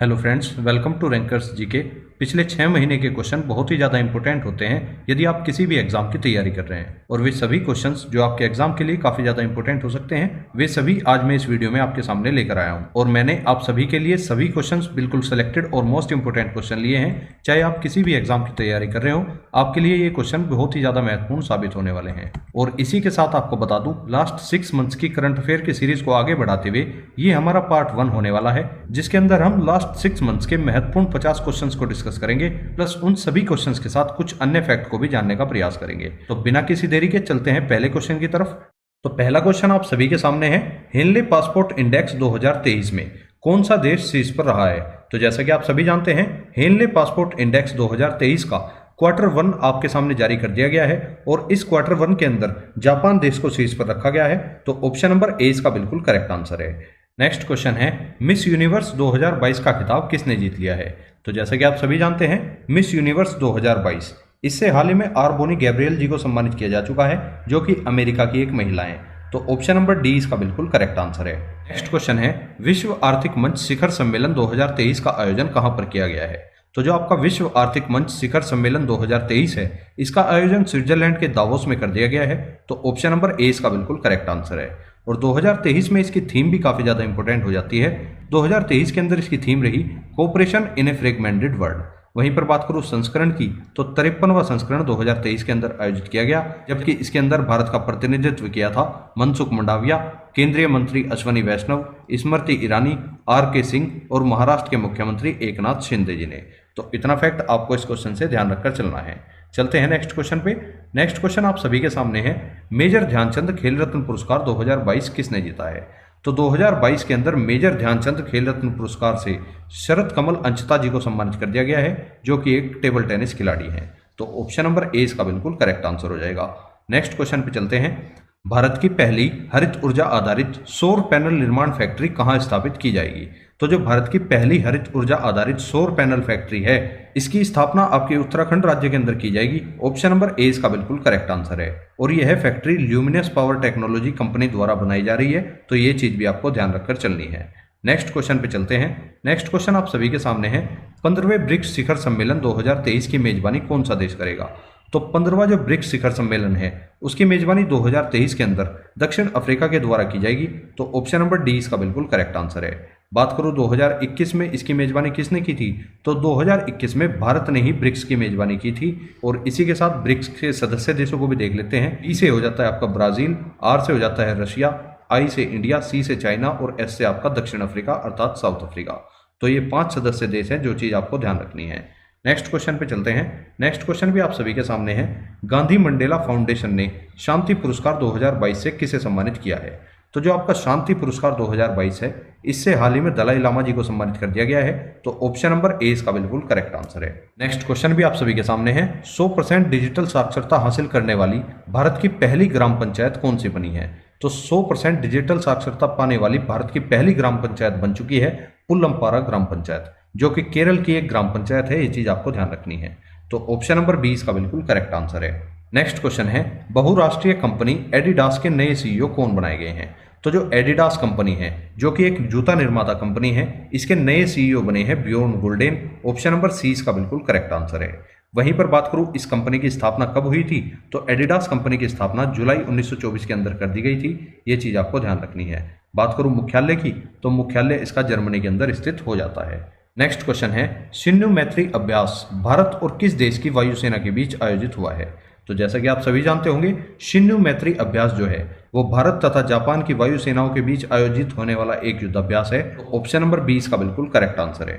Hello friends, welcome to Rankers GK. पिछले 6 महीने के क्वेश्चन बहुत ही ज़्यादा इंपॉर्टेंट होते हैं यदि आप किसी भी एग्जाम की तैयारी कर रहे हैं, और वे सभी क्वेश्चंस जो आपके एग्जाम के लिए काफ़ी ज़्यादा इंपॉर्टेंट हो सकते हैं, वे सभी आज मैं इस वीडियो में आपके सामने लेकर आया हूं। और मैंने आप सभी के लिए सभी क्वेश्चंस बिल्कुल सेलेक्टेड और मोस्ट इंपॉर्टेंट क्वेश्चन लिए हैं। चाहे आप किसी भी एग्जाम की तैयारी कर रहे हो, आपके लिए ये क्वेश्चन बहुत ही ज़्यादा महत्वपूर्ण साबित होने वाले हैं। और इसी के साथ आपको बता दूं, लास्ट 6 मंथ्स की करंट अफेयर की सीरीज को आगे बढ़ाते हुए ये हमारा पार्ट 1 होने वाला है, जिसके अंदर हम लास्ट 6 मंथ्स के महत्वपूर्ण 50 क्वेश्चंस को डिस्कस करेंगे, प्लस उन सभी क्वेश्चंस के साथ कुछ अन्य फैक्ट को भी जानने का प्रयास करेंगे। तो बिना किसी देरी के चलते हैं पहले क्वेश्चन की तरफ। तो पहला क्वेश्चन आप सभी के सामने है, हेनले पासपोर्ट इंडेक्स 2023 में कौन सा देश शीर्ष पर रहा है? तो जैसा कि आप सभी जानते हैं, हेनले पासपोर्ट इंडेक्स 2023 का Q1 आपके सामने जारी कर दिया गया है, और इस Q1 के अंदर जापान देश को शीर्ष पर रखा गया है। तो ऑप्शन नंबर ए इसका बिल्कुल करेक्ट आंसर है। नेक्स्ट क्वेश्चन है, मिस यूनिवर्स 2022 का खिताब किसने जीत लिया है? तो जैसा कि आप सभी जानते हैं, मिस यूनिवर्स 2022 इससे हाल ही में आर बोनी गैब्रियल जी को सम्मानित किया जा चुका है, जो कि अमेरिका की एक महिला है। तो ऑप्शन नंबर डी इसका बिल्कुल करेक्ट आंसर है। नेक्स्ट क्वेश्चन है, विश्व आर्थिक मंच शिखर सम्मेलन 2023 का आयोजन कहां पर किया गया है? तो जो आपका विश्व आर्थिक मंच शिखर सम्मेलन 2023 है, इसका आयोजन स्विट्जरलैंड के दावोस में कर दिया गया है। तो ऑप्शन नंबर ए इसका बिल्कुल करेक्ट आंसर है। और 2023 में इसकी थीम भी काफ़ी ज़्यादा इंपॉर्टेंट हो जाती है। 2023 के अंदर इसकी थीम रही cooperation in a fragmented world. वहीं पर बात करूं संस्करण की, तो 53वां संस्करण 2023 के अंदर आयोजित किया गया, जबकि इसके अंदर भारत का प्रतिनिधित्व किया था मनसुख मंडाविया, केंद्रीय मंत्री अश्वनी वैष्णव, स्मृति ईरानी, R.K. सिंह और महाराष्ट्र के मुख्यमंत्री एकनाथ शिंदे जी ने। तो इतना फैक्ट आपको इस क्वेश्चन से ध्यान रखकर चलना है। चलते हैं नेक्स्ट क्वेश्चन पे। नेक्स्ट क्वेश्चन आप सभी के सामने है, मेजर ध्यानचंद खेल रत्न पुरस्कार 2022 किसने जीता है? तो 2022 के अंदर मेजर ध्यानचंद खेल रत्न पुरस्कार से शरद कमल अंचता जी को सम्मानित कर दिया गया है, जो कि एक टेबल टेनिस खिलाड़ी हैं। तो ऑप्शन नंबर ए इसका बिल्कुल करेक्ट आंसर हो जाएगा। नेक्स्ट क्वेश्चन पे चलते हैं, भारत की पहली हरित ऊर्जा आधारित सौर पैनल निर्माण फैक्ट्री कहां स्थापित की जाएगी? तो जो भारत की पहली हरित ऊर्जा आधारित सौर पैनल फैक्ट्री है, इसकी स्थापना आपके उत्तराखंड राज्य के अंदर की जाएगी। ऑप्शन नंबर ए इसका बिल्कुल करेक्ट आंसर है। और यह factory luminous power technology company द्वारा बनाई जा रही है। तो ये चीज भी आपको ध्यान रखकर चलनी है। नेक्स्ट क्वेश्चन पे चलते हैं। नेक्स्ट क्वेश्चन आप सभी के सामने है, 15वें ब्रिक्स शिखर सम्मेलन 2023 की मेजबानी कौन सा देश करेगा? तो 15वां जो ब्रिक्स शिखर सम्मेलन है, उसकी मेजबानी 2023 के अंदर दक्षिण अफ्रीका के द्वारा की जाएगी। तो ऑप्शन नंबर डी इसका बिल्कुल करेक्ट आंसर है। बात करूं 2021 में इसकी मेजबानी किसने की थी? तो 2021 में भारत ने ही ब्रिक्स की मेजबानी की थी। और इसी के साथ ब्रिक्स के सदस्य देशों को भी देख लेते हैं। ई से हो जाता है आपका ब्राजील, आर से हो जाता है रशिया, आई से इंडिया, सी से चाइना और एस से आपका दक्षिण अफ्रीका अर्थात साउथ अफ्रीका। तो ये 5 सदस्य देश हैं, जो चीज आपको ध्यान रखनी है। नेक्स्ट क्वेश्चन पे चलते हैं। नेक्स्ट क्वेश्चन भी आप सभी के सामने है, गांधी मंडेला फाउंडेशन ने शांति पुरस्कार 2022 से किसे सम्मानित किया है? तो जो आपका शांति पुरस्कार 2022 है, इससे हाल ही में दलाई लामा जी को सम्मानित कर दिया गया है। तो ऑप्शन नंबर ए इसका बिल्कुल करेक्ट आंसर है। नेक्स्ट क्वेश्चन भी आप सभी के सामने है, 100% डिजिटल साक्षरता हासिल करने वाली भारत की पहली ग्राम पंचायत कौन सी बनी है? तो 100% डिजिटल साक्षरता पाने वाली भारत की पहली ग्राम पंचायत बन चुकी है पुल्लमपारा ग्राम पंचायत, जो कि केरल की एक ग्राम पंचायत है। ये चीज आपको ध्यान रखनी है। तो ऑप्शन नंबर बी इसका बिल्कुल करेक्ट आंसर है। नेक्स्ट क्वेश्चन है, बहुराष्ट्रीय कंपनी एडिडास के नए सीईओ कौन बनाए गए हैं? तो जो एडिडास कंपनी है, जो कि एक जूता निर्माता कंपनी है, इसके नए सीईओ बने हैं ब्जॉर्न गुल्डेन। ऑप्शन नंबर सी इसका बिल्कुल करेक्ट आंसर है। वहीं पर बात करूं इस कंपनी की स्थापना कब हुई थी? तो एडिडास कंपनी की स्थापना जुलाई 1924 के अंदर कर दी गई थी। ये चीज आपको ध्यान रखनी है। बात करूं मुख्यालय की, तो मुख्यालय इसका जर्मनी के अंदर स्थित हो जाता है। नेक्स्ट क्वेश्चन है, शिन्यू मैत्री अभ्यास भारत और किस देश की वायुसेना के बीच आयोजित हुआ है? तो जैसा कि आप सभी जानते होंगे, शिन्यू मैत्री अभ्यास जो है वो भारत तथा जापान की वायुसेनाओं के बीच आयोजित होने वाला एक युद्धाभ्यास है। तो ऑप्शन नंबर बी इसका बिल्कुल करेक्ट आंसर है।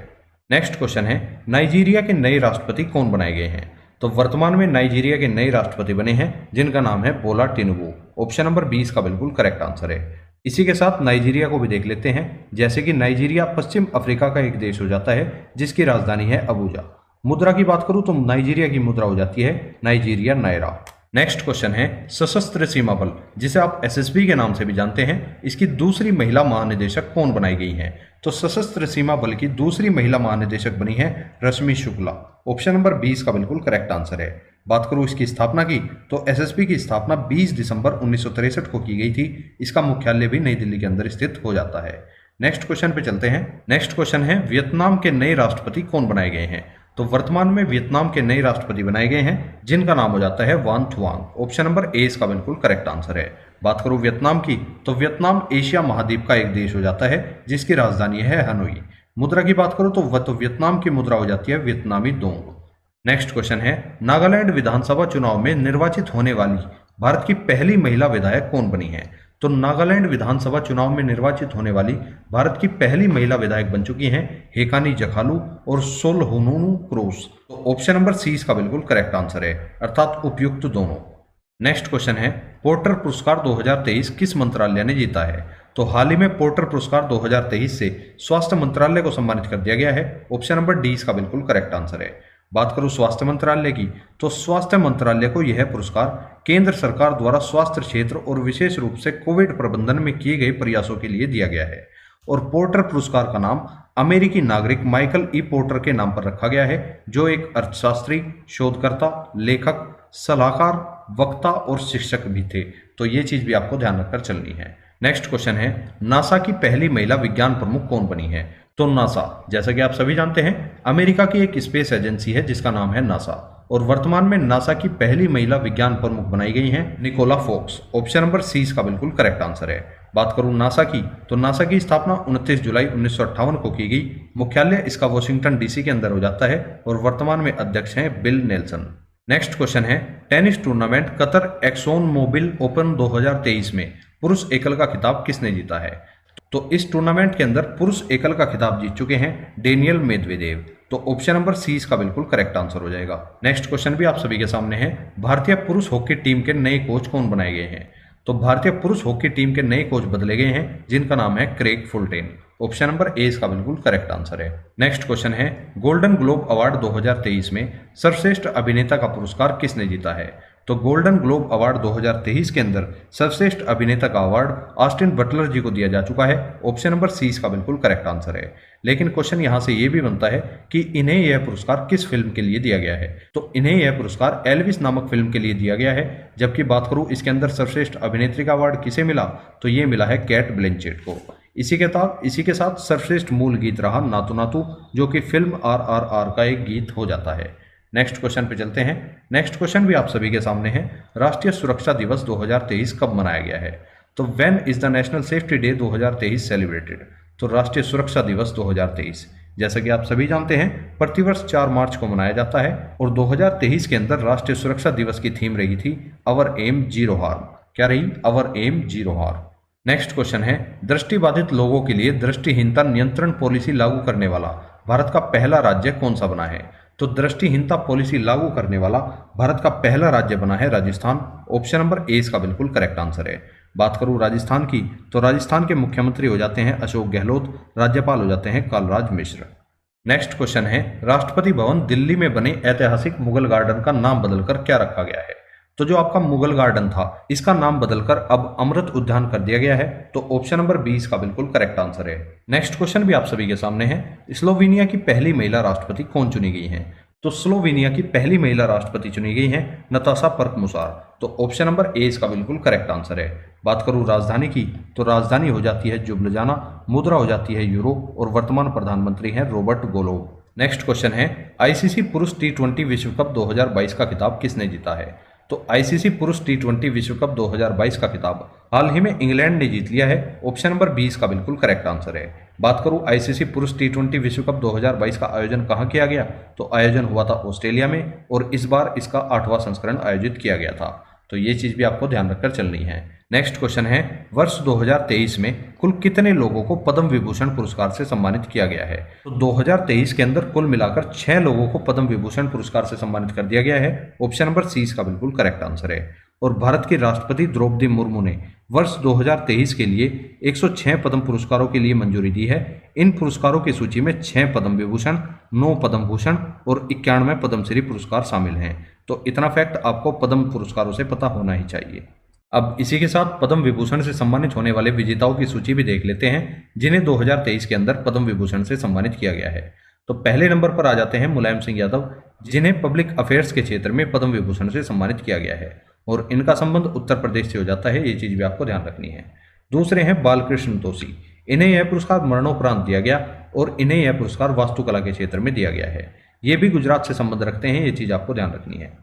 नेक्स्ट क्वेश्चन है, नाइजीरिया के नए राष्ट्रपति कौन बनाए गए हैं? तो वर्तमान में नाइजीरिया के नए राष्ट्रपति बने हैं, जिनका नाम है बोला टिनुबू। ऑप्शन नंबर बी इसका बिल्कुल करेक्ट आंसर है। इसी के साथ नाइजीरिया को भी देख लेते हैं। जैसे कि नाइजीरिया पश्चिम अफ्रीका का एक देश हो जाता है, जिसकी राजधानी है अबूजा। मुद्रा की बात करूं तो नाइजीरिया की मुद्रा हो जाती है नाइजीरिया नायरा। नेक्स्ट क्वेश्चन है, सशस्त्र सीमा बल, जिसे आप एसएसबी के नाम से भी जानते हैं, इसकी दूसरी महिला महानिदेशक कौन बनाई गई हैं? तो सशस्त्र सीमा बल की दूसरी महिला महानिदेशक बनी है रश्मि शुक्ला। ऑप्शन नंबर 20 का बिल्कुल करेक्ट आंसर है। बात करूं इसकी स्थापना की, तो एसएसबी की स्थापना 20 दिसंबर 1963 को की गई थी। इसका मुख्यालय भी नई दिल्ली के अंदर स्थित हो जाता है। नेक्स्ट क्वेश्चन पे चलते हैं। नेक्स्ट क्वेश्चन है वियतनाम के नए राष्ट्रपति कौन बनाए गए हैं? तो वर्तमान में वियतनाम के नए राष्ट्रपति बनाए गए हैं जिनका नाम हो जाता है वान थुआंग। ऑप्शन नंबर ए इसका बिल्कुल करेक्ट आंसर है। बात करूं वियतनाम की, तो वियतनाम एशिया महाद्वीप का एक देश हो जाता है जिसकी राजधानी है हनोई। मुद्रा की बात करूं तो वियतनाम की मुद्रा हो जाती है वियतनामी दोंग। नेक्स्ट क्वेश्चन है नागालैंड विधानसभा चुनाव में निर्वाचित होने वाली भारत की पहली महिला विधायक कौन बनी है? तो नागालैंड विधानसभा चुनाव में निर्वाचित होने वाली भारत की पहली महिला विधायक बन चुकी हैं हेकानी जखालू और सोलहुनुनु क्रूस। तो ऑप्शन नंबर सी इसका बिल्कुल करेक्ट आंसर है, अर्थात उपयुक्त दोनों। नेक्स्ट क्वेश्चन है पोर्टर पुरस्कार 2023 किस मंत्रालय ने जीता है? तो हाल ही में पोर्टर पुरस्कार 2023 से स्वास्थ्य मंत्रालय को सम्मानित कर दिया गया है। ऑप्शन नंबर डी इसका बिल्कुल करेक्ट आंसर है। बात करूं स्वास्थ्य मंत्रालय की, तो स्वास्थ्य मंत्रालय को यह पुरस्कार केंद्र सरकार द्वारा स्वास्थ्य क्षेत्र और विशेष रूप से कोविड प्रबंधन में किए गए प्रयासों के लिए दिया गया है। और पोर्टर पुरस्कार का नाम अमेरिकी नागरिक माइकल ई पोर्टर के नाम पर रखा गया है, जो एक अर्थशास्त्री, शोधकर्ता, लेखक, सलाहकार, वक्ता और शिक्षक भी थे। तो ये चीज भी आपको ध्यान रखकर चलनी है। नेक्स्ट क्वेश्चन है नासा की पहली महिला विज्ञान प्रमुख कौन बनी है? तो नासा, जैसा कि आप सभी जानते हैं, अमेरिका की एक स्पेस एजेंसी है जिसका नाम है नासा, और वर्तमान में नासा की पहली महिला विज्ञान प्रमुख बनाई गई हैं Nicola Fox. Option number C इसका बिल्कुल करेक्ट आंसर है। बात करूं नासा की, तो नासा की स्थापना 29 जुलाई 1958 को की गई। मुख्यालय इसका वॉशिंगटन डीसी के अंदर हो जाता है और वर्तमान में अध्यक्ष हैं बिल नेल्सन। नेक्स्ट क्वेश्चन है tennis tournament Qatar ExxonMobil Open 2023 में पुरुष एकल का खिताब किसने जीता है? तो इस टूर्नामेंट के अंदर पुरुष एकल का खिताब जीत चुके हैं डेनियल मेदवेदेव। तो ऑप्शन नंबर सी इसका बिल्कुल करेक्ट आंसर हो जाएगा। नेक्स्ट क्वेश्चन भी आप सभी के सामने है, भारतीय पुरुष हॉकी टीम के नए कोच कौन बनाए गए हैं? तो भारतीय पुरुष हॉकी टीम के नए कोच बदले गए हैं जिनका नाम है क्रेग फुलटेन। ऑप्शन नंबर ए इसका बिल्कुल करेक्ट आंसर है। नेक्स्ट क्वेश्चन है गोल्डन ग्लोब अवार्ड 2023 में सर्वश्रेष्ठ अभिनेता का पुरस्कार किसने जीता है? तो गोल्डन ग्लोब अवार्ड 2023 के अंदर सर्वश्रेष्ठ अभिनेता का अवार्ड ऑस्टिन बटलर जी को दिया जा चुका है। ऑप्शन नंबर सी इसका बिल्कुल करेक्ट आंसर है। लेकिन क्वेश्चन यहां से यह भी बनता है कि इन्हें यह पुरस्कार किस फिल्म के लिए दिया गया है? तो इन्हें यह पुरस्कार एल्विस नामक फिल्म के लिए दिया गया है। जबकि बात करूं इसके अंदर सर्वश्रेष्ठ अभिनेत्री का अवार्ड किसे मिला, तो ये मिला है कैट ब्लैंचेट को। इसी के साथ सर्वश्रेष्ठ मूल गीत रहा नातू नातू, जो कि फिल्म RRR का एक गीत हो जाता है। नेक्स्ट क्वेश्चन पे चलते हैं। नेक्स्ट क्वेश्चन भी आप सभी के सामने है, राष्ट्रीय सुरक्षा दिवस 2023 कब मनाया गया है? तो when is the national safety day 2023 celebrated? तो राष्ट्रीय सुरक्षा दिवस 2023 जैसा कि आप सभी जानते हैं प्रतिवर्ष 4 मार्च को मनाया जाता है, और 2023 के अंदर राष्ट्रीय सुरक्षा दिवस की थीम रही थी अवर एम जीरो हार्म। क्या रही? Our aim zero harm. Next question है दृष्टिबाधित लोगों के लिए दृष्टिहीनता नियंत्रण पॉलिसी लागू करने वाला भारत का पहला राज्य कौन सा बना है? तो दृष्टिहीनता पॉलिसी लागू करने वाला भारत का पहला राज्य बना है राजस्थान। ऑप्शन नंबर ए इसका बिल्कुल करेक्ट आंसर है। बात करूं राजस्थान की, तो राजस्थान के मुख्यमंत्री हो जाते हैं अशोक गहलोत, राज्यपाल हो जाते हैं कालराज मिश्र। नेक्स्ट क्वेश्चन है राष्ट्रपति भवन दिल्ली में बने ऐतिहासिक मुगल गार्डन का नाम बदलकर क्या रखा गया है? तो जो आपका मुगल गार्डन था इसका नाम बदलकर अब अमृत उद्यान कर दिया गया है। तो ऑप्शन नंबर बी इसका बिल्कुल करेक्ट आंसर है। नेक्स्ट क्वेश्चन भी आप सभी के सामने है, स्लोवेनिया की पहली महिला राष्ट्रपति कौन चुनी गई है? तो स्लोवेनिया की पहली महिला राष्ट्रपति चुनी गई है नताशा पर्कमुसार। तो ऑप्शन नंबर ए इसका बिल्कुल करेक्ट आंसर है। बात करूं राजधानी की, तो राजधानी हो जाती है जुबलजाना, मुद्रा हो जाती है यूरो, और वर्तमान प्रधानमंत्री हैं रॉबर्ट गोलोव। नेक्स्ट क्वेश्चन है आईसीसी पुरुष T20 विश्व कप 2022 का खिताब किसने जीता है? तो आईसीसी पुरुष T20 विश्व कप 2022 का खिताब हाल ही में इंग्लैंड ने जीत लिया है। ऑप्शन नंबर 20 का बिल्कुल करेक्ट आंसर है। बात करूं आईसीसी पुरुष T20 विश्व कप 2022 का आयोजन कहां किया गया? तो आयोजन हुआ था ऑस्ट्रेलिया में, और इस बार इसका 8वां संस्करण आयोजित किया गया था। तो ये चीज भी आपको ध्यान रखकर चलनी है। नेक्स्ट क्वेश्चन है वर्ष 2023 में कुल कितने लोगों को पद्म विभूषण पुरस्कार से सम्मानित किया गया है? तो 2023 के अंदर कुल मिलाकर 6 लोगों को पद्म विभूषण पुरस्कार से सम्मानित कर दिया गया है। ऑप्शन नंबर सी इसका बिल्कुल करेक्ट आंसर है। और भारत की राष्ट्रपति द्रौपदी मुर्मू ने वर्ष 2023 के लिए 106 पद्म पुरस्कारों के लिए मंजूरी दी है। इन पुरस्कारों की सूची में 6 पद्म विभूषण, 9 पद्म भूषण और 91 पद्मश्री पुरस्कार शामिल हैं। तो इतना फैक्ट आपको पद्म पुरस्कारों से पता होना ही चाहिए। अब इसी के साथ पद्म विभूषण से सम्मानित होने वाले विजेताओं की सूची भी देख लेते हैं, जिन्हें 2023 के अंदर पद्म विभूषण से सम्मानित किया गया है। तो पहले नंबर पर आ जाते हैं मुलायम सिंह यादव, जिन्हें पब्लिक अफेयर्स के क्षेत्र में पद्म विभूषण से सम्मानित किया गया है, और इनका संबंध उत्तर प्रदेश से हो जाता है। ये चीज भी आपको ध्यान रखनी है। दूसरे हैं बालकृष्ण तोषी, इन्हें यह पुरस्कार मरणोपरांत दिया गया और इन्हें यह पुरस्कार वास्तुकला के क्षेत्र में दिया गया है। ये भी गुजरात से संबंध रखते हैं, ये चीज आपको ध्यान रखनी है।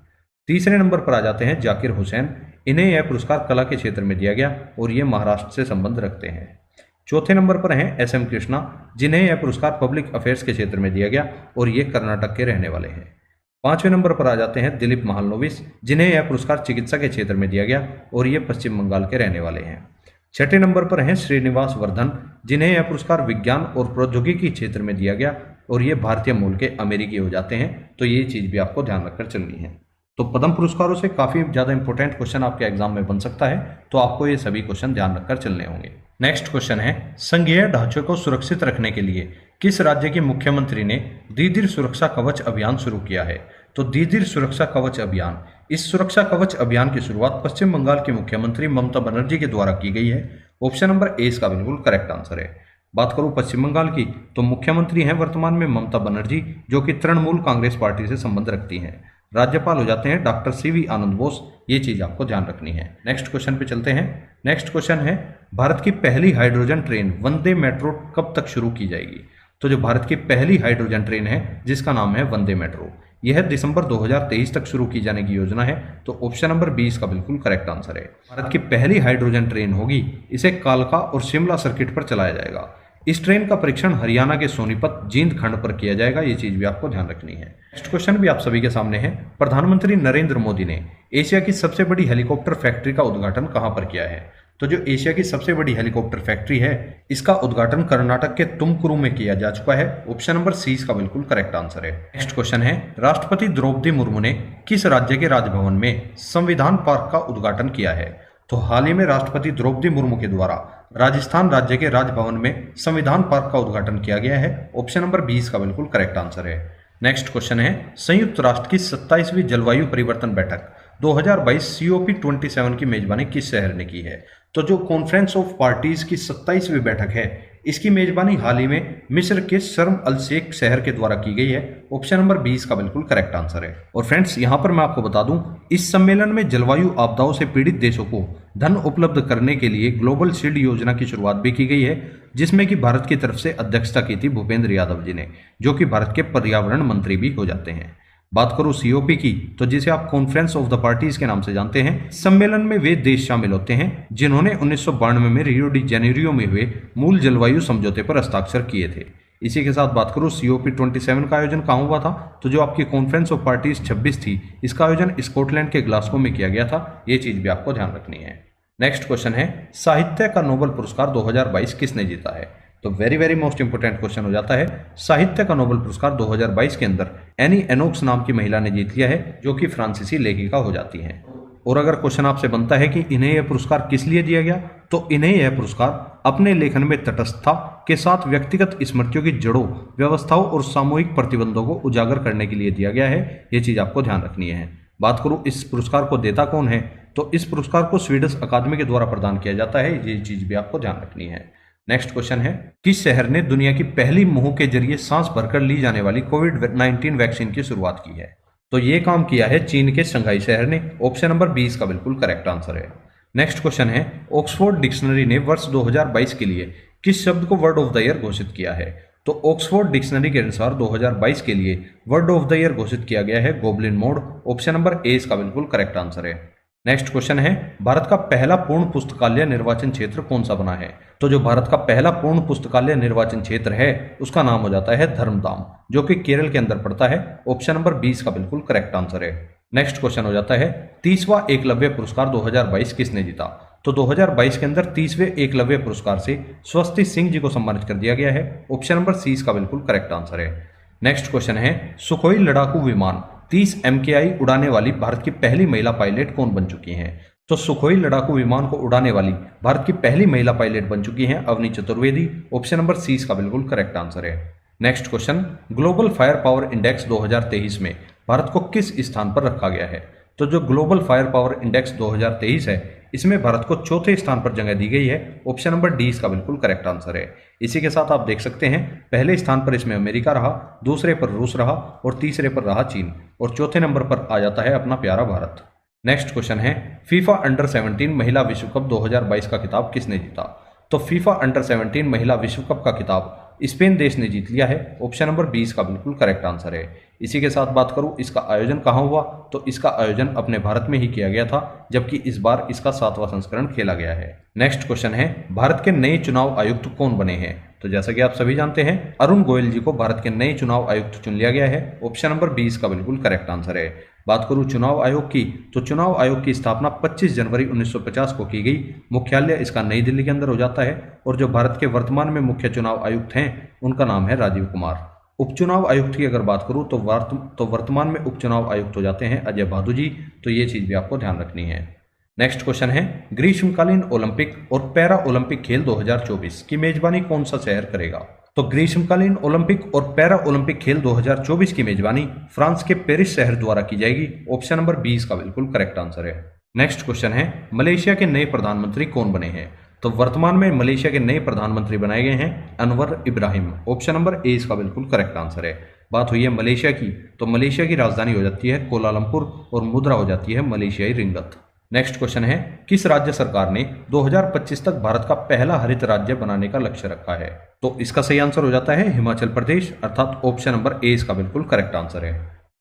तीसरे नंबर पर आ जाते हैं जाकिर हुसैन। इन्हें यह पुरस्कार कला के क्षेत्र में दिया गया और ये महाराष्ट्र से संबंध रखते हैं। चौथे नंबर पर हैं SM कृष्णा, जिन्हें यह पुरस्कार पब्लिक अफेयर्स के क्षेत्र में दिया गया और ये कर्नाटक के रहने वाले हैं। पांचवें नंबर पर आ जाते हैं दिलीप महालनोबिस, जिन्हें यह पुरस्कार चिकित्सा के क्षेत्र में दिया गया और ये पश्चिम बंगाल के रहने वाले हैं। छठे नंबर पर हैं श्रीनिवास वर्धन, जिन्हें यह पुरस्कार विज्ञान और प्रौद्योगिकी क्षेत्र में दिया गया और ये भारतीय मूल के अमेरिकी हो जाते हैं। तो ये चीज भी आपको ध्यान रखकर चलनी है। तो पद्म पुरस्कारों से काफी ज्यादा इंपॉर्टेंट क्वेश्चन आपके एग्जाम में बन सकता है, तो आपको ये सभी क्वेश्चन ध्यान रखकर चलने होंगे। नेक्स्ट क्वेश्चन है, संघीय ढांचे को सुरक्षित रखने के लिए किस राज्य के मुख्यमंत्री ने दीदीर सुरक्षा कवच अभियान शुरू किया है? तो दीदीर सुरक्षा कवच अभियान, इस सुरक्षा कवच अभियान की शुरुआत पश्चिम बंगाल की मुख्यमंत्री ममता बनर्जी के द्वारा की गई है। ऑप्शन नंबर ए इसका बिल्कुल करेक्ट आंसर है। बात करूं पश्चिम बंगाल की, तो मुख्यमंत्री हैं वर्तमान में ममता बनर्जी, जो कि तृणमूल कांग्रेस पार्टी से संबंध रखती हैं। राज्यपाल हो जाते हैं डॉक्टर CV आनंद बोस। ये चीज आपको ध्यान रखनी है। नेक्स्ट क्वेश्चन पे चलते हैं। नेक्स्ट क्वेश्चन है, भारत की पहली हाइड्रोजन ट्रेन वंदे मेट्रो कब तक शुरू की जाएगी? तो जो भारत की पहली हाइड्रोजन ट्रेन है जिसका नाम है वंदे मेट्रो, यह दिसंबर 2023 तक शुरू की जाने की योजना है। तो ऑप्शन नंबर 20 का बिल्कुल करेक्ट आंसर है। भारत की पहली हाइड्रोजन ट्रेन होगी, इसे कालका और शिमला सर्किट पर चलाया जाएगा। इस ट्रेन का परीक्षण हरियाणा के सोनीपत जींद खंड पर किया जाएगा। ये चीज भी आपको ध्यान रखनी है। नेक्स्ट क्वेश्चन भी आप सभी के सामने है। प्रधानमंत्री नरेंद्र मोदी ने एशिया की सबसे बड़ी हेलीकॉप्टर फैक्ट्री का उद्घाटन कहां पर किया है? तो जो एशिया की सबसे बड़ी हेलीकॉप्टर फैक्ट्री है, इसका उद्घाटन कर्नाटक के तुमकुरु में किया जा चुका है। ऑप्शन नंबर सी इसका बिल्कुल करेक्ट आंसर है। नेक्स्ट क्वेश्चन है, राष्ट्रपति द्रौपदी मुर्मू ने किस राज्य के राजभवन में संविधान पार्क का उद्घाटन किया है? तो हाल ही में राष्ट्रपति द्रौपदी मुर्मू के द्वारा राजस्थान राज्य के राजभवन में संविधान पार्क का उद्घाटन किया गया है। ऑप्शन नंबर 20 का बिल्कुल करेक्ट आंसर है। नेक्स्ट क्वेश्चन है, संयुक्त राष्ट्र की 27वीं जलवायु परिवर्तन बैठक 2022 COP27 की मेजबानी किस शहर ने की है? तो जो कॉन्फ्रेंस ऑफ पार्टीज की 27वीं बैठक है, इसकी मेजबानी हाल ही में मिस्र के शर्म अल शेख शहर के द्वारा की गई है। ऑप्शन नंबर 20 का बिल्कुल करेक्ट आंसर है। और फ्रेंड्स, यहां पर मैं आपको बता दूं, इस सम्मेलन में जलवायु आपदाओं से पीड़ित देशों को धन उपलब्ध करने के लिए ग्लोबल शील्ड योजना की शुरुआत भी की गई है, जिसमें कि भारत की तरफ से अध्यक्षता की थी भूपेंद्र यादव जी ने, जो कि भारत के पर्यावरण मंत्री भी हो जाते हैं। बात करूं COP की, तो जिसे आप कॉन्फ्रेंस ऑफ द पार्टीज के नाम से जानते हैं, सम्मेलन में वे देश शामिल होते हैं जिन्होंने 1992 में रियो डी जेनेरियो में हुए मूल जलवायु समझौते पर हस्ताक्षर किए थे। इसी के साथ बात करूं COP27 का आयोजन कहाँ हुआ था? तो जो आपकी कॉन्फ्रेंस ऑफ पार्टीज 26 थी, इसका आयोजन स्कॉटलैंड के ग्लासगो में किया गया था। ये चीज भी आपको ध्यान रखनी है। नेक्स्ट क्वेश्चन है, साहित्य का नोबेल पुरस्कार 2022 किसने जीता है? तो वेरी मोस्ट इंपोर्टेंट क्वेश्चन हो जाता है। साहित्य का नोबेल पुरस्कार 2022 के अंदर एनी एनोक्स नाम की महिला ने जीत लिया है, जो कि फ्रांसीसी लेखिका हो जाती हैं। और अगर क्वेश्चन आपसे बनता है कि इन्हें यह पुरस्कार किस लिए दिया गया, तो इन्हें यह पुरस्कार अपने लेखन में तटस्थता के साथ व्यक्तिगत स्मृतियों की जड़ों, व्यवस्थाओं और सामूहिक प्रतिबंधों को उजागर करने के लिए दिया गया है। ये चीज आपको ध्यान रखनी है। बात करूं इस पुरस्कार को देता कौन है, तो इस पुरस्कार को स्वीडिश अकादमी के द्वारा प्रदान किया जाता है। ये चीज भी आपको ध्यान रखनी है। नेक्स्ट क्वेश्चन है, किस शहर ने दुनिया की पहली मुंह के जरिए सांस भरकर ली जाने वाली कोविड-19 वैक्सीन की शुरुआत की है? तो ये काम किया है चीन के शंघाई शहर ने। ऑप्शन नंबर 20 का बिल्कुल करेक्ट आंसर है। नेक्स्ट क्वेश्चन है, ऑक्सफोर्ड डिक्शनरी ने वर्ष 2022 के लिए किस शब्द को वर्ड ऑफ द ईयर घोषित किया है? तो ऑक्सफोर्ड डिक्शनरी के अनुसार 2022 के लिए वर्ड ऑफ द ईयर घोषित किया गया है goblin mode. Option number A इसका बिल्कुल करेक्ट आंसर है। नेक्स्ट क्वेश्चन है, भारत का पहला पूर्ण पुस्तकालय निर्वाचन क्षेत्र कौन सा बना है? तो जो भारत का पहला पूर्ण पुस्तकालय निर्वाचन क्षेत्र है, उसका नाम हो जाता है धर्मधाम, जो कि केरल के अंदर पड़ता है। ऑप्शन नंबर 20 का बिल्कुल करेक्ट आंसर है। नेक्स्ट क्वेश्चन हो जाता है, 30वां एकलव्य पुरस्कार 2022 किसने जीता? तो 2022 के अंदर 30वें एकलव्य पुरस्कार से स्वस्ति सिंह जी को सम्मानित कर दिया गया है। ऑप्शन नंबर सी इसका बिल्कुल करेक्ट आंसर है। नेक्स्ट क्वेश्चन है, सुखोई लड़ाकू विमान 30 MKI उड़ाने वाली भारत की पहली महिला पायलट कौन बन चुकी हैं? तो सुखोई लड़ाकू विमान को उड़ाने वाली भारत की पहली महिला पायलट बन चुकी हैं Avani Chaturvedi. Option number C इसका बिल्कुल करेक्ट आंसर है। Next question, global fire power index 2023 में भारत को किस स्थान पर रखा गया है? तो जो ग्लोबल फायर पावर इंडेक्स 2023 है, इसमें भारत को चौथे स्थान पर जगह दी गई है। ऑप्शन नंबर डी इसका बिल्कुल करेक्ट आंसर है। इसी के साथ आप देख सकते हैं, पहले स्थान पर इसमें अमेरिका रहा, दूसरे पर रूस रहा और तीसरे पर रहा चीन, और चौथे नंबर पर आ जाता है अपना प्यारा भारत। नेक्स्ट क्वेश्चन है, फीफा अंडर 17 महिला विश्व कप 2022 का खिताब किसने जीता? तो फीफा अंडर 17 महिला विश्व कप का खिताब स्पेन देश ने जीत लिया है। ऑप्शन नंबर 20 का बिल्कुल करेक्ट आंसर है। इसी के साथ बात करूं इसका आयोजन कहां हुआ, तो इसका आयोजन अपने भारत में ही किया गया था, जबकि इस बार इसका 7वां संस्करण खेला गया है। नेक्स्ट क्वेश्चन है, भारत के नए चुनाव आयुक्त कौन बने हैं? तो जैसा कि आप सभी जानते हैं, अरुण गोयल जी को भारत के नए चुनाव आयुक्त चुन लिया गया है। ऑप्शन नंबर 20 का बिल्कुल करेक्ट आंसर है। बात करूं चुनाव आयोग की, तो चुनाव आयोग की स्थापना 25 जनवरी 1950 को की गई। मुख्यालय इसका नई दिल्ली के अंदर हो जाता है और जो भारत के वर्तमान में मुख्य चुनाव आयुक्त हैं उनका नाम है राजीव कुमार। उपचुनाव आयुक्त की अगर बात करूं तो वर्तमान में उपचुनाव आयुक्त हो जाते हैं अजय भादु जी, तो ये चीज भी आपको ध्यान रखनी है। नेक्स्ट क्वेश्चन है, ग्रीष्मकालीन ओलंपिक और पैरा ओलंपिक खेल 2024 की मेजबानी कौन सा शहर करेगा? तो ग्रीष्मकालीन ओलंपिक और पैरा ओलंपिक खेल 2024 की मेजबानी फ्रांस के पेरिस शहर द्वारा की जाएगी। ऑप्शन नंबर 20 का बिल्कुल करेक्ट आंसर है। नेक्स्ट क्वेश्चन है, मलेशिया के नए प्रधानमंत्री कौन बने हैं? तो वर्तमान में मलेशिया के नए प्रधानमंत्री बनाए गए हैं Anwar Ibrahim. Option number A इसका बिल्कुल करेक्ट आंसर है। बात हुई है मलेशिया की, तो मलेशिया की राजधानी हो जाती है कोलालंपुर और मुद्रा हो जाती है मलेशियाई रिंगत। नेक्स्ट क्वेश्चन है, किस राज्य सरकार ने 2025 तक भारत का पहला हरित राज्य बनाने का लक्ष्य रखा है? तो इसका सही आंसर हो जाता है हिमाचल प्रदेश, अर्थात ऑप्शन नंबर ए इसका बिल्कुल करेक्ट आंसर है।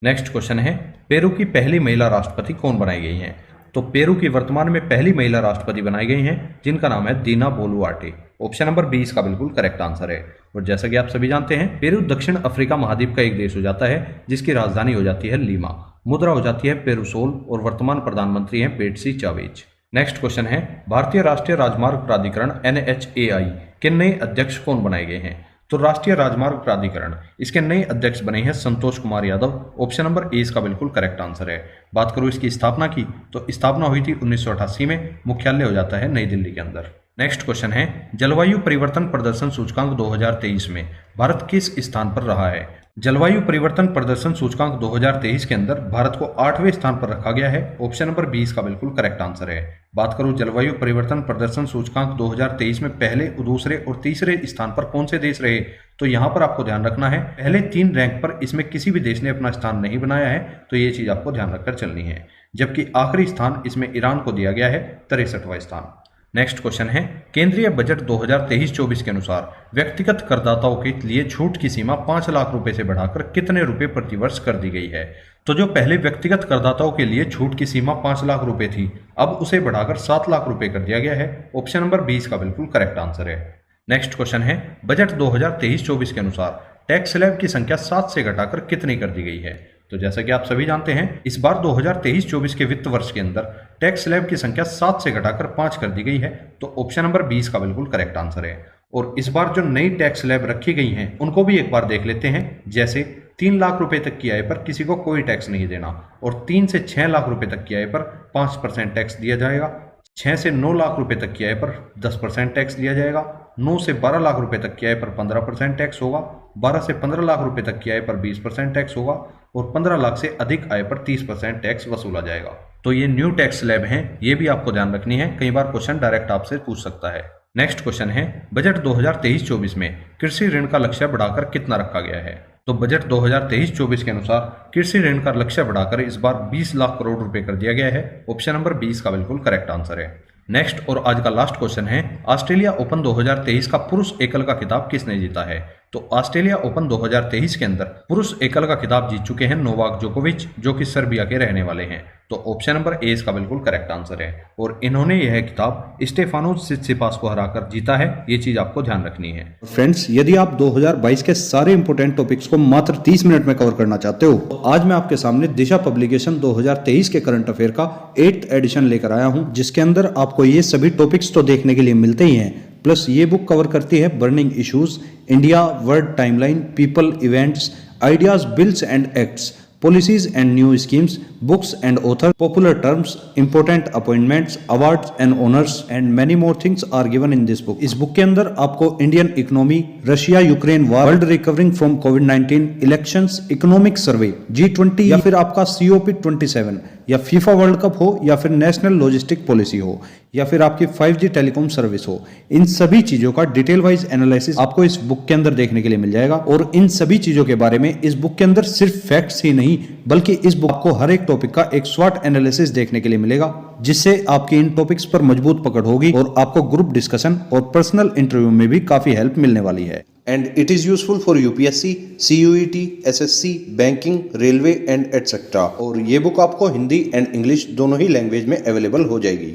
नेक्स्ट क्वेश्चन है, पेरू की पहली महिला राष्ट्रपति कौन बनाई गई हैं? तो पेरू की वर्तमान में पहली महिला राष्ट्रपति बनाई गई हैं जिनका नाम है दीना बोलुआर्टे। ऑप्शन नंबर 20 का बिल्कुल करेक्ट आंसर है। और जैसा कि आप सभी जानते हैं, पेरू दक्षिण अफ्रीका महाद्वीप का एक देश हो जाता है जिसकी राजधानी हो जाती है लीमा, मुद्रा हो जाती है पेरुसोल और वर्तमान प्रधानमंत्री हैं पेट्सी चावेज। नेक्स्ट क्वेश्चन है, भारतीय राष्ट्रीय राजमार्ग प्राधिकरण NHAI के नए अध्यक्ष कौन बनाए गए हैं? तो राष्ट्रीय राजमार्ग प्राधिकरण इसके नए अध्यक्ष बने हैं Santosh Kumar Yadav. Option number A इसका बिल्कुल करेक्ट आंसर है। बात करूं इसकी स्थापना की, तो स्थापना हुई थी 1988 में, मुख्यालय हो जाता है नई दिल्ली के अंदर। नेक्स्ट क्वेश्चन है, जलवायु परिवर्तन प्रदर्शन सूचकांक 2023 में भारत किस स्थान पर रहा है? जलवायु परिवर्तन प्रदर्शन सूचकांक 2023 के अंदर भारत को 8वें स्थान पर रखा गया है। ऑप्शन नंबर 20 का बिल्कुल करेक्ट आंसर है। बात करूं जलवायु परिवर्तन प्रदर्शन सूचकांक 2023 में पहले, दूसरे और तीसरे स्थान पर कौन से देश रहे, तो यहां पर आपको ध्यान रखना है पहले 3 रैंक पर इसमें किसी भी देश ने अपना स्थान नहीं बनाया है, तो ये चीज आपको ध्यान रखकर चलनी है। जबकि आखिरी स्थान इसमें ईरान को दिया गया है, 63वां स्थान। नेक्स्ट क्वेश्चन है, केंद्रीय बजट 2023-24 के अनुसार व्यक्तिगत करदाताओं के लिए छूट की सीमा 5 लाख रुपए से बढ़ाकर कितने रुपए प्रति वर्ष कर दी गई है? तो जो पहले व्यक्तिगत करदाताओं के लिए छूट की सीमा 5 लाख रुपए थी, अब उसे बढ़ाकर 7 लाख रुपए कर दिया गया है। ऑप्शन नंबर 20 का बिल्कुल करेक्ट आंसर है। नेक्स्ट क्वेश्चन है, बजट 2023-24 के अनुसार टैक्स स्लैब की संख्या 7 से घटाकर कितनी कर दी गई है? तो जैसा कि आप सभी जानते हैं, इस बार 2023-24 के वित्त वर्ष के अंदर टैक्स स्लैब की संख्या 7 से घटाकर 5 कर दी गई है, तो ऑप्शन नंबर 20 का बिल्कुल करेक्ट आंसर है। और इस बार जो नई टैक्स स्लैब रखी गई हैं उनको भी एक बार देख लेते हैं। जैसे 3 लाख रुपए तक की आय पर किसी को कोई टैक्स नहीं देना, और 3 से 6 लाख रुपए तक की आय पर 5% टैक्स दिया जाएगा। 6 से 9 लाख रुपए तक की आय पर 10% टैक्स दिया जाएगा। 9 से 12 लाख रुपए तक की आय पर 15% टैक्स होगा। 12 से 15 लाख रुपए तक की आय पर 20% टैक्स होगा और 15 लाख से अधिक आय पर 30% टैक्स वसूला जाएगा। तो ये न्यू टैक्स स्लैब हैं, ये भी आपको ध्यान रखनी है, कई बार क्वेश्चन डायरेक्ट आपसे पूछ सकता है। नेक्स्ट क्वेश्चन है, बजट 2023-24 में कृषि ऋण का लक्ष्य बढ़ाकर कितना रखा गया है? तो बजट 2023-24 के अनुसार कृषि ऋण का लक्ष्य बढ़ाकर इस बार 20 लाख करोड़ रुपए कर दिया गया है। ऑप्शन नंबर 20 का बिल्कुल करेक्ट आंसर है। नेक्स्ट और आज का लास्ट क्वेश्चन है, ऑस्ट्रेलिया ओपन 2023 का पुरुष एकल का खिताब किसने जीता है? तो ऑस्ट्रेलिया ओपन 2023 के अंदर पुरुष एकल का खिताब जीत चुके हैं नोवाक जोकोविच, जो कि सर्बिया के रहने वाले हैं। तो ऑप्शन नंबर ए इसका बिल्कुल करेक्ट आंसर है और इन्होंने यह खिताब स्टेफानोस सित्सिपास को हराकर जीता है। ये चीज आपको ध्यान रखनी है। फ्रेंड्स, यदि आप 2022 के सारे इंपोर्टेंट टॉपिक्स को मात्र 30 मिनट में कवर करना चाहते हो, तो आज मैं आपके सामने दिशा पब्लिकेशन 2023 के करंट अफेयर का 8th एडिशन लेकर आया हूं, जिसके अंदर आपको ये सभी टॉपिक्स तो देखने के लिए मिलते ही हैं, प्लस ये बुक कवर करती है burning issues, India, world timeline, people, events, ideas, bills and acts, policies and new schemes, books and author, popular terms, important appointments, awards and honors and many more things are given in this book. इस book के अंदर आपको Indian economy, Russia Ukraine war, world recovering from covid, elections, economic survey, G20 या फिर आपका COP27 या FIFA world cup हो या फिर नेशनल लॉजिस्टिक पॉलिसी हो या फिर आपकी 5G टेलीकॉम सर्विस हो, इन सभी चीजों का डिटेल वाइज एनालिसिस आपको इस बुक के अंदर देखने के लिए मिल जाएगा। और इन सभी चीजों के बारे में इस बुक के अंदर सिर्फ फैक्ट्स ही नहीं बल्कि इस बुक को हर एक टॉपिक का एक स्वॉट एनालिसिस देखने के लिए मिलेगा, जिससे आपकी इन टॉपिक्स पर मजबूत पकड़ होगी और आपको ग्रुप डिस्कशन और पर्सनल इंटरव्यू में भी काफी हेल्प मिलने वाली है। And it is useful for UPSC, CUET, SSC, banking, railway and etcetera. और ये बुक आपको हिंदी एंड इंग्लिश दोनों ही लैंग्वेज में अवेलेबल हो जाएगी।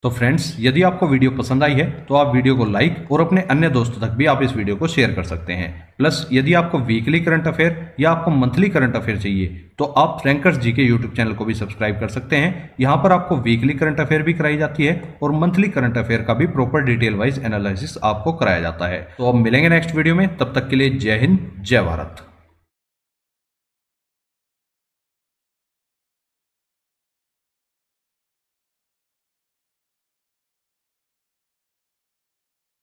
तो फ्रेंड्स, यदि आपको वीडियो पसंद आई है तो आप वीडियो को लाइक और अपने अन्य दोस्तों तक भी आप इस वीडियो को शेयर कर सकते हैं। प्लस यदि आपको वीकली करंट अफेयर या आपको मंथली करंट अफेयर चाहिए तो आप रैंकर्स जी के यूट्यूब चैनल को भी सब्सक्राइब कर सकते हैं। यहाँ पर आपको वीकली करंट अफेयर भी कराई जाती है और मंथली करंट अफेयर का भी प्रॉपर डिटेल वाइज एनालिसिस आपको कराया जाता है। तो अब मिलेंगे नेक्स्ट वीडियो में, तब तक के लिए जय हिंद, जय भारत।